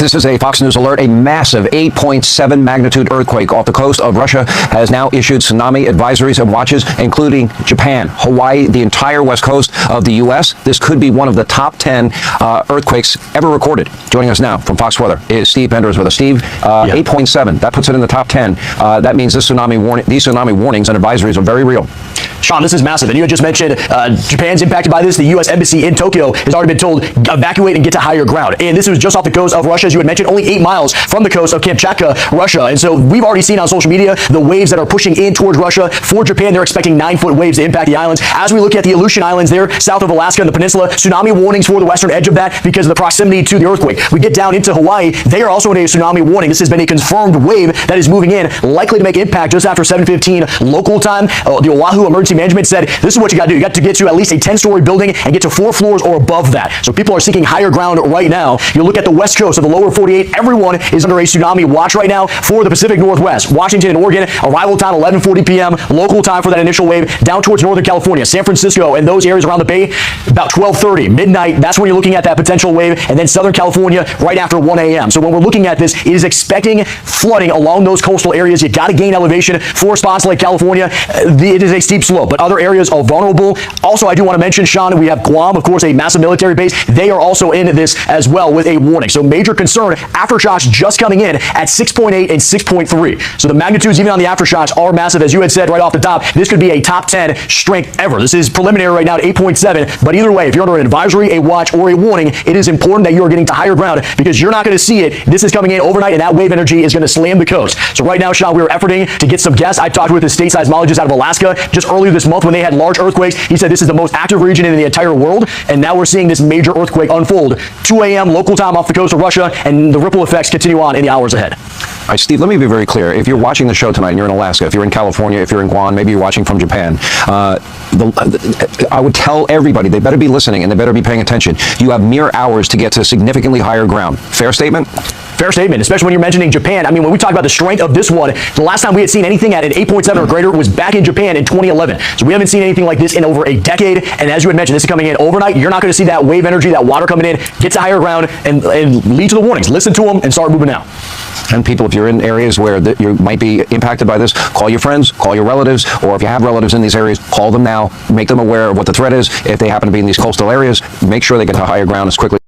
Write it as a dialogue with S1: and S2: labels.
S1: This is a Fox News alert. A massive 8.7 magnitude earthquake off the coast of Russia has now issued tsunami advisories and watches, including Japan, Hawaii, the entire west coast of the U.S. This could be one of the top 10 earthquakes ever recorded. Joining us now from Fox Weather is Steve Bender with us. Steve, 8.7, that puts it in the top 10. That means these tsunami warnings and advisories are very real.
S2: Sean, this is massive. And you had just mentioned Japan's impacted by this. The U.S. Embassy in Tokyo has already been told evacuate and get to higher ground. And this was just off the coast of Russia, as you had mentioned, only 8 miles from the coast of Kamchatka, Russia. And so we've already seen on social media the waves that are pushing in towards Russia. For Japan, they're expecting 9-foot waves to impact the islands. As we look at the Aleutian Islands there, south of Alaska and the peninsula, tsunami warnings for the western edge of that because of the proximity to the earthquake. We get down into Hawaii, they are also in a tsunami warning. This has been a confirmed wave that is moving in, likely to make impact just after 7:15 local time. The Oahu Emergency Management said, this is what you got to do. You got to get to at least a 10-story building and get to 4 floors or above that. So people are seeking higher ground right now. You look at the west coast of the lower 48, everyone is under a tsunami watch right now for the Pacific Northwest. Washington and Oregon, arrival time 11:40 p.m. local time for that initial wave, down towards Northern California, San Francisco, and those areas around the Bay, about 12:30, midnight. That's when you're looking at that potential wave, and then Southern California right after 1 a.m. So when we're looking at this, it is expecting flooding along those coastal areas. You got to gain elevation for spots like California. It is a steep slope, but other areas are vulnerable. Also, I do want to mention, Sean, we have Guam, of course, a massive military base. They are also in this as well with a warning. So major concern, aftershocks just coming in at 6.8 and 6.3. So the magnitudes even on the aftershocks are massive. As you had said right off the top, this could be a top 10 strength ever. This is preliminary right now at 8.7, but either way, if you're under an advisory, a watch, or a warning, it is important that you are getting to higher ground because you're not going to see it. This is coming in overnight, and that wave energy is going to slam the coast. So right now, Sean, we are efforting to get some guests. I talked with a state seismologist out of Alaska just earlier this month when they had large earthquakes. He said this is the most active region in the entire world, and now we're seeing this major earthquake unfold. 2 a.m. local time off the coast of Russia, and the ripple effects continue on in the hours ahead.
S1: All right, Steve, let me be very clear. If you're watching the show tonight and you're in Alaska, if you're in California, if you're in Guam, maybe you're watching from Japan, I would tell everybody they better be listening and they better be paying attention. You have mere hours to get to significantly higher ground. Fair statement?
S2: Fair statement, especially when you're mentioning Japan. I mean, when we talk about the strength of this one, the last time we had seen anything at an 8.7 or greater was back in Japan in 2011. So we haven't seen anything like this in over a decade. And as you had mentioned, this is coming in overnight. You're not going to see that wave energy, that water coming in, get to higher ground, and lead to the warnings. Listen to them and start moving now.
S1: And people, if you're in areas where you might be impacted by this, call your friends, call your relatives, or if you have relatives in these areas, call them now, make them aware of what the threat is. If they happen to be in these coastal areas, make sure they get to higher ground as quickly